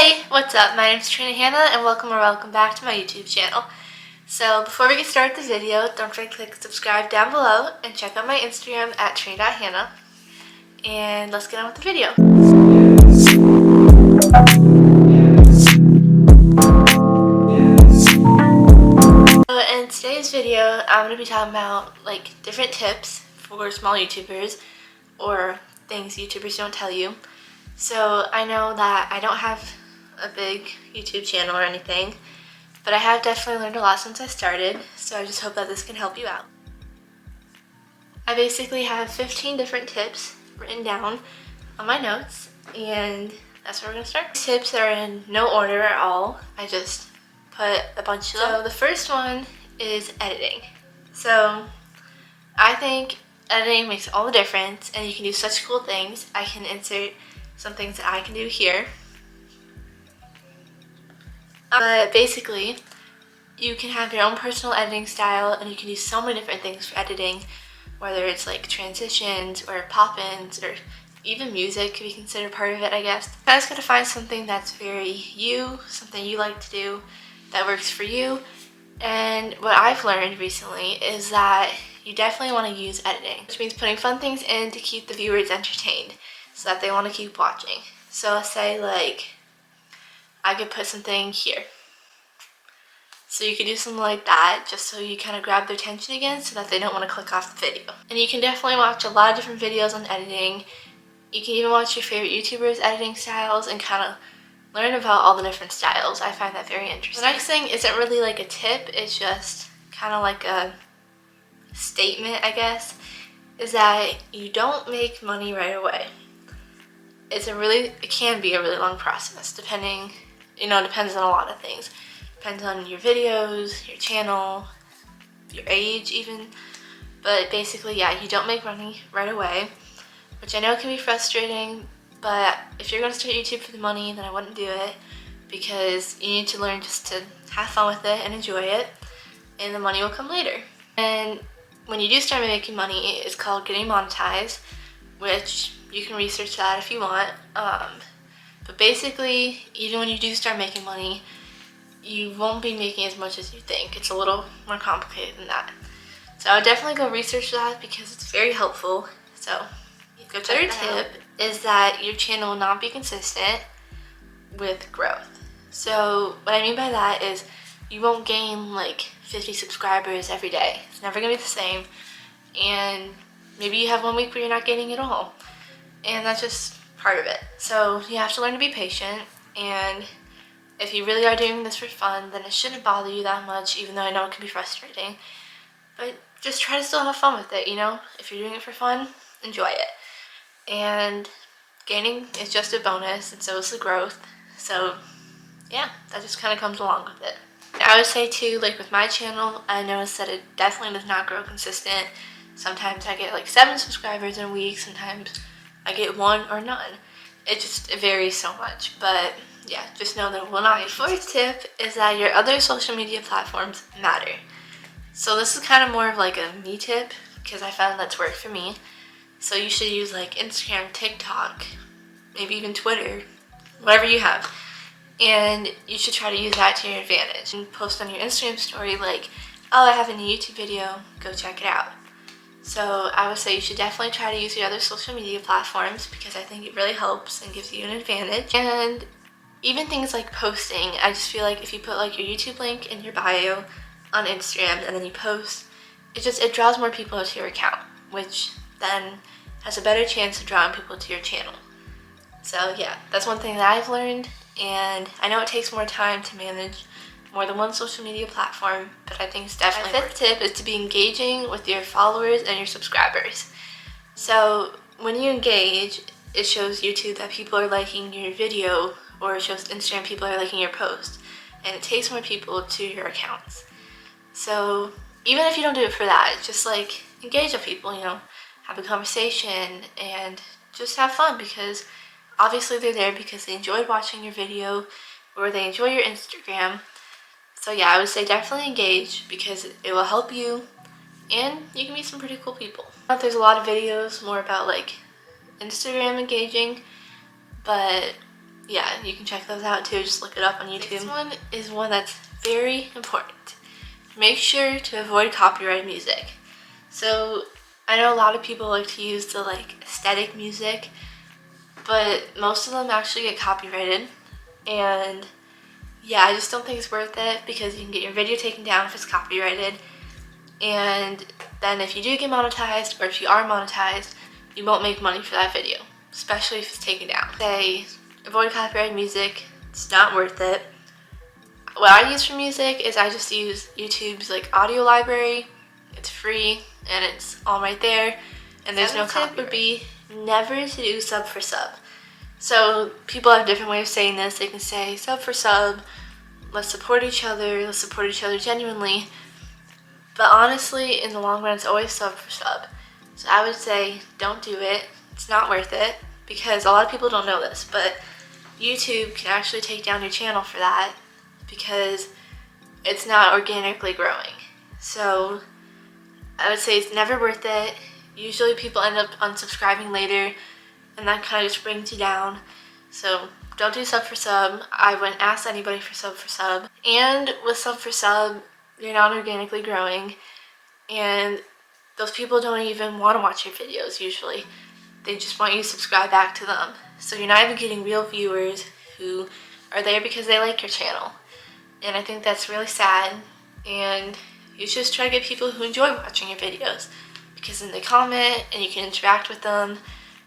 Hey, what's up? My name's Trina and welcome back to my YouTube channel. So before we get started with the video, don't forget to click subscribe down below and check out my Instagram at Trina. And let's get on with the video. So in today's video, I'm going to be talking about different tips for small YouTubers or things YouTubers don't tell you. So I know that I don't have a big YouTube channel or anything, but I have definitely learned a lot since I started, so I just hope that this can help you out. I basically have 15 different tips written down on my notes, and that's where we're going to start. These tips are in no order at all. I just put a bunch of them. So the first one is editing. So I think editing makes all the difference, and you can do such cool things. I can insert some things that I can do here. But basically, you can have your own personal editing style, and you can do so many different things for editing, whether it's like transitions or pop-ins or even music could be considered part of it, I guess. You just gotta find something that's very you, something you like to do that works for you. And what I've learned recently is that you definitely want to use editing, which means putting fun things in to keep the viewers entertained so that they want to keep watching. So let's say I could put something here. So you could do something like that just so you kind of grab their attention again so that they don't want to click off the video. And you can definitely watch a lot of different videos on editing. You can even watch your favorite YouTubers' editing styles and kind of learn about all the different styles. I find that very interesting. The next thing isn't really like a tip, it's just kind of like a statement, I guess, is that you don't make money right away. It can be a really long process, depending, depends on a lot of things. Depends on your videos, your channel, your age even. But basically, yeah, you don't make money right away, which I know can be frustrating, but if you're going to start YouTube for the money, then I wouldn't do it, because you need to learn just to have fun with it and enjoy it, and the money will come later. And when you do start making money, it's called getting monetized, which you can research that if you want. But basically, even when you do start making money, you won't be making as much as you think. It's a little more complicated than that. So I would definitely go research that because it's very helpful. So the third tip is that your channel will not be consistent with growth. So what I mean by that is you won't gain 50 subscribers every day. It's never gonna be the same. And maybe you have one week where you're not gaining at all. And that's just part of it. So you have to learn to be patient, and if you really are doing this for fun, then it shouldn't bother you that much, even though I know it can be frustrating. But just try to still have fun with it, If you're doing it for fun, enjoy it. And gaining is just a bonus, and so is the growth. So yeah, that just kind of comes along with it. I would say too, with my channel, I noticed that it definitely does not grow consistent. Sometimes I get 7 subscribers in a week, sometimes I get 1 or none. It varies so much, but yeah, just know that it will not. The fourth tip is that your other social media platforms matter. So this is kind of more of a me tip, because I found that's worked for me. So you should use Instagram, TikTok, maybe even Twitter, whatever you have. And you should try to use that to your advantage. And post on your Instagram story oh, I have a new YouTube video, go check it out. So I would say you should definitely try to use your other social media platforms, because I think it really helps and gives you an advantage. And even things like posting, I just feel if you put your YouTube link in your bio on Instagram and then you post, it draws more people to your account, which then has a better chance of drawing people to your channel. So yeah, that's one thing that I've learned, and I know it takes more time to manage more than one social media platform, but I think it's definitely worth it. My fifth tip is to be engaging with your followers and your subscribers. So when you engage, it shows YouTube that people are liking your video, or it shows Instagram people are liking your post, and it takes more people to your accounts. So even if you don't do it for that, just engage with people, have a conversation and just have fun, because obviously they're there because they enjoyed watching your video or they enjoy your Instagram. So yeah, I would say definitely engage, because it will help you and you can meet some pretty cool people. There's a lot of videos more about Instagram engaging, but yeah, you can check those out too. Just look it up on YouTube. This one is one that's very important. Make sure to avoid copyrighted music. So I know a lot of people like to use the aesthetic music, but most of them actually get copyrighted. And yeah, I just don't think it's worth it, because you can get your video taken down if it's copyrighted. And then if you do get monetized, or if you are monetized, you won't make money for that video, especially if it's taken down. Say, avoid copyrighted music. It's not worth it. What I use for music is I just use YouTube's audio library. It's free and it's all right there, and there's no copyright. Tip would be never to do sub for sub. So people have different ways of saying this. They can say sub for sub, let's support each other genuinely. But honestly, in the long run, it's always sub for sub. So I would say don't do it. It's not worth it, because a lot of people don't know this, but YouTube can actually take down your channel for that, because it's not organically growing. So I would say it's never worth it. Usually people end up unsubscribing later, and that kind of just brings you down. So don't do sub for sub. I wouldn't ask anybody for sub for sub. And with sub for sub, you're not organically growing, and those people don't even want to watch your videos usually. They just want you to subscribe back to them. So you're not even getting real viewers who are there because they like your channel. And I think that's really sad, and you should just try to get people who enjoy watching your videos, because then they comment and you can interact with them,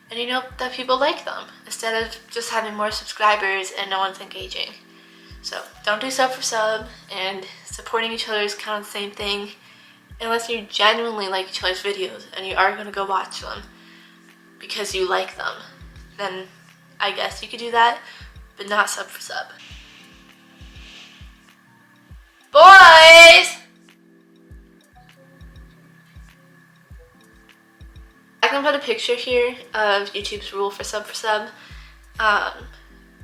and you know that people like them, instead of just having more subscribers and no one's engaging. So don't do sub for sub, and supporting each other is kind of the same thing, unless you genuinely like each other's videos and you are going to go watch them because you like them. Then I guess you could do that, but not sub for sub. Boys! I can put a picture here of YouTube's rule for sub.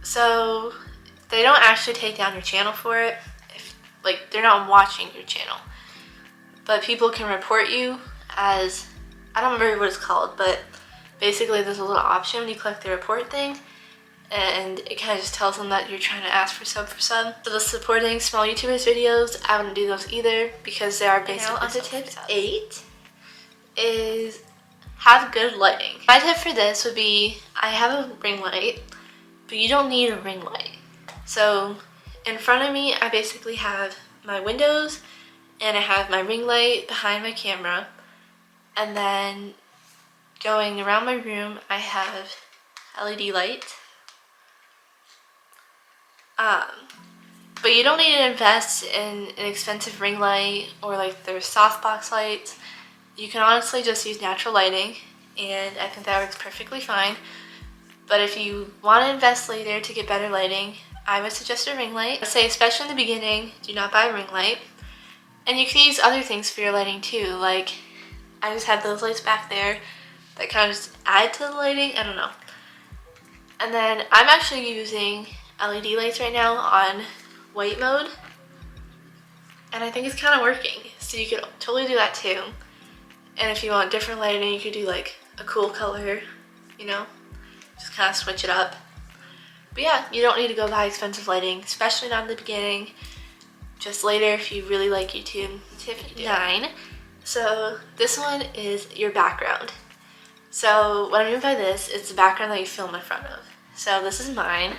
So they don't actually take down your channel for it. They're not watching your channel. But people can report you as, I don't remember what it's called, but basically there's a little option when you click the report thing, and it kind of just tells them that you're trying to ask for sub. So the supporting small YouTubers videos, I wouldn't do those either, because they are basically now onto tip 8 is have good lighting. My tip for this would be, I have a ring light, but you don't need a ring light. So in front of me, I basically have my windows, and I have my ring light behind my camera, and then going around my room, I have LED lights. But you don't need to invest in an expensive ring light or their softbox lights. You can honestly just use natural lighting, and I think that works perfectly fine. But if you want to invest later to get better lighting, I would suggest a ring light. I'd say, especially in the beginning, do not buy a ring light. And you can use other things for your lighting too. I just have those lights back there that kind of just add to the lighting. I don't know. And then I'm actually using LED lights right now on white mode, and I think it's kind of working. So you could totally do that too. And if you want different lighting, you could do a cool color, just kind of switch it up. But yeah, you don't need to go buy expensive lighting, especially not in the beginning. Just later if you really like YouTube. Tip 9. So this one is your background. So what I mean by this is the background that you film in front of. So this is mine.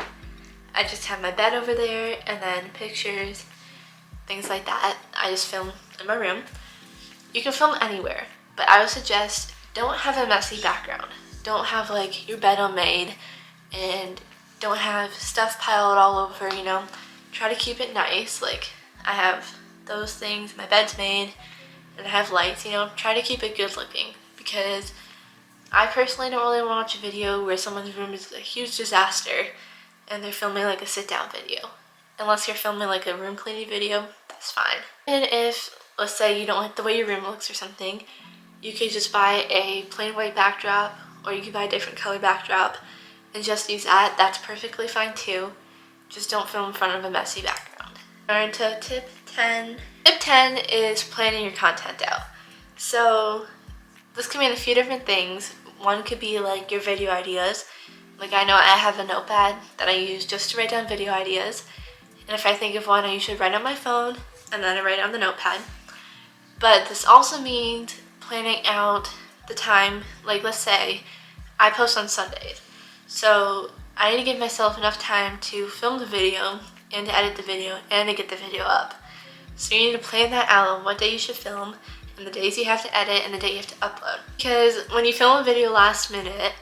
I just have my bed over there, and then pictures, things like that. I just film in my room. You can film anywhere, but I would suggest don't have a messy background. Don't have your bed unmade, and don't have stuff piled all over, Try to keep it nice. I have those things, my bed's made, and I have lights, Try to keep it good looking, because I personally don't really watch a video where someone's room is a huge disaster and they're filming a sit-down video. Unless you're filming a room cleaning video, that's fine. And if, let's say, you don't like the way your room looks or something, you could just buy a plain white backdrop, or you could buy a different color backdrop and just use that. That's perfectly fine too. Just don't film in front of a messy background. On to tip 10. Tip 10 is planning your content out. So this can mean a few different things. One could be your video ideas. Like, I know I have a notepad that I use just to write down video ideas, and if I think of one, I usually write on my phone, and then I write on the notepad. But this also means planning out the time. Like, let's say I post on Sundays, so I need to give myself enough time to film the video, and to edit the video, and to get the video up. So you need to plan that out on what day you should film, and the days you have to edit, and the day you have to upload. Because when you film a video last minute,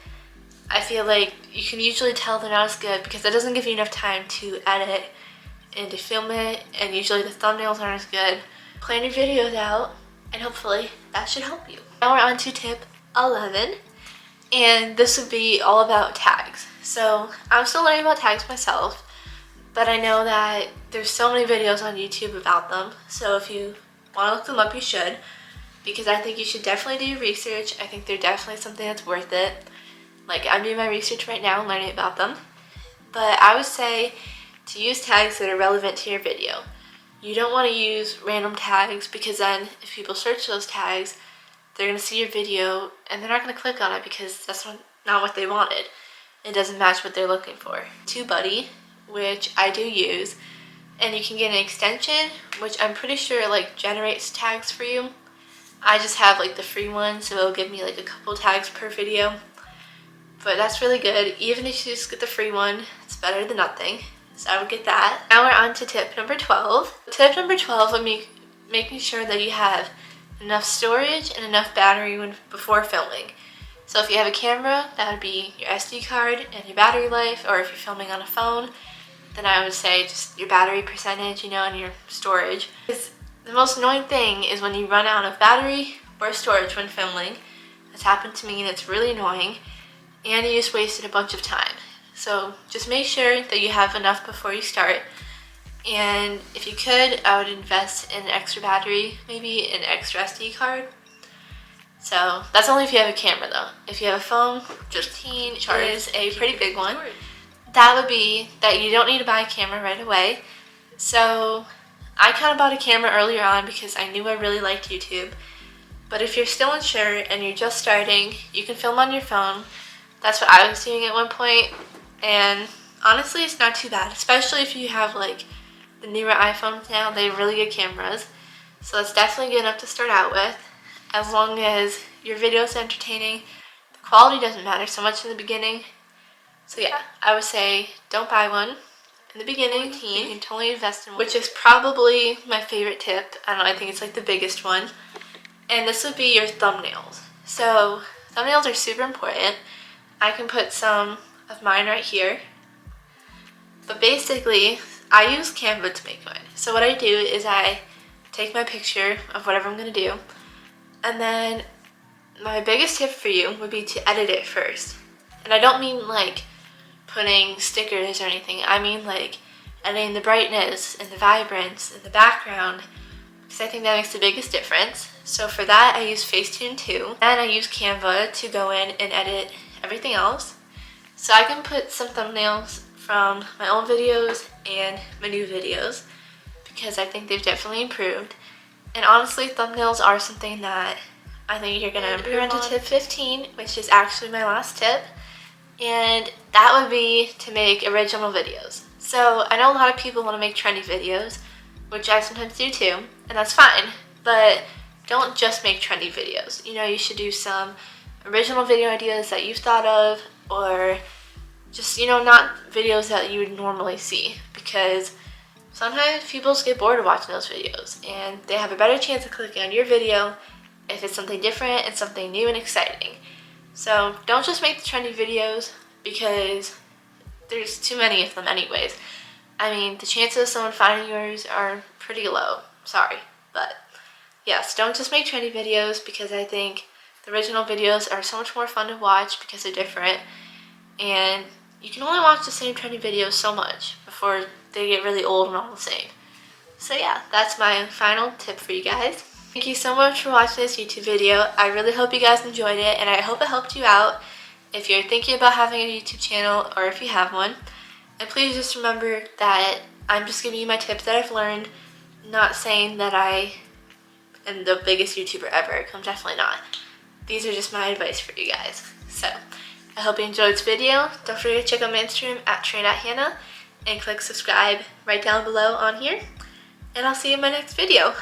I feel like you can usually tell they're not as good because it doesn't give you enough time to edit and to film it, and usually the thumbnails aren't as good. Plan your videos out, and hopefully that should help you. Now we're on to tip 11, and this would be all about tags. So I'm still learning about tags myself, but I know that there's so many videos on YouTube about them, so if you want to look them up, you should, because I think you should definitely do your research. I think they're definitely something that's worth it. Like, I'm doing my research right now and learning about them. But I would say to use tags that are relevant to your video. You don't want to use random tags, because then if people search those tags, they're going to see your video and they're not going to click on it because that's not what they wanted. It doesn't match what they're looking for. TubeBuddy, which I do use, and you can get an extension, which I'm pretty sure like generates tags for you. I just have like the free one, so it'll give me like a couple tags per video. But that's really good. Even if you just get the free one, it's better than nothing. So I would get that. Now we're on to tip number 12. Tip number 12 would be making sure that you have enough storage and enough battery before filming. So if you have a camera, that would be your SD card and your battery life, or if you're filming on a phone, then I would say just your battery percentage, and your storage. Because the most annoying thing is when you run out of battery or storage when filming. That's happened to me and it's really annoying. And you just wasted a bunch of time. So just make sure that you have enough before you start. And if you could, I would invest in an extra battery, maybe an extra SD card. So that's only if you have a camera though. If you have a phone, just 15 is a pretty big one. That would be that you don't need to buy a camera right away. So I kind of bought a camera earlier on because I knew I really liked YouTube. But if you're still unsure and you're just starting, you can film on your phone. That's what I was doing at one point, and honestly it's not too bad, especially if you have like the newer iPhones now. They have really good cameras, so that's definitely good enough to start out with. As long as your video is entertaining, the quality doesn't matter so much in the beginning. So yeah, I would say don't buy one in the beginning. You can totally invest in one, which is probably my favorite tip. I don't know, I think it's like the biggest one, and this would be your thumbnails. So thumbnails are super important. I can put some of mine right here. But basically, I use Canva to make mine. So what I do is I take my picture of whatever I'm going to do, and then my biggest tip for you would be to edit it first. And I don't mean like putting stickers or anything. I mean like editing the brightness and the vibrance and the background, because I think that makes the biggest difference. So for that, I use Facetune too. And I use Canva to go in and edit everything else. So I can put some thumbnails from my old videos and my new videos, because I think they've definitely improved. And honestly, thumbnails are something that I think you're gonna improve on. To tip 15, which is actually my last tip, and that would be to make original videos. So I know a lot of people want to make trendy videos, which I sometimes do too, and that's fine, but don't just make trendy videos. You should do some original video ideas that you've thought of, or just, not videos that you would normally see, because sometimes people just get bored of watching those videos, and they have a better chance of clicking on your video if it's something different and something new and exciting. So don't just make the trendy videos, because there's too many of them anyways. I mean, the chances of someone finding yours are pretty low. Sorry, but yes, don't just make trendy videos, because I think the original videos are so much more fun to watch because they're different, and you can only watch the same trendy videos so much before they get really old and all the same. So yeah, that's my final tip for you guys. Thank you so much for watching this YouTube video. I really hope you guys enjoyed it, and I hope it helped you out if you're thinking about having a YouTube channel or if you have one. And please just remember that I'm just giving you my tips that I've learned, not saying that I am the biggest YouTuber ever. I'm definitely not. These are just my advice for you guys. So I hope you enjoyed this video. Don't forget to check out my Instagram at Trina and click subscribe right down below on here. And I'll see you in my next video.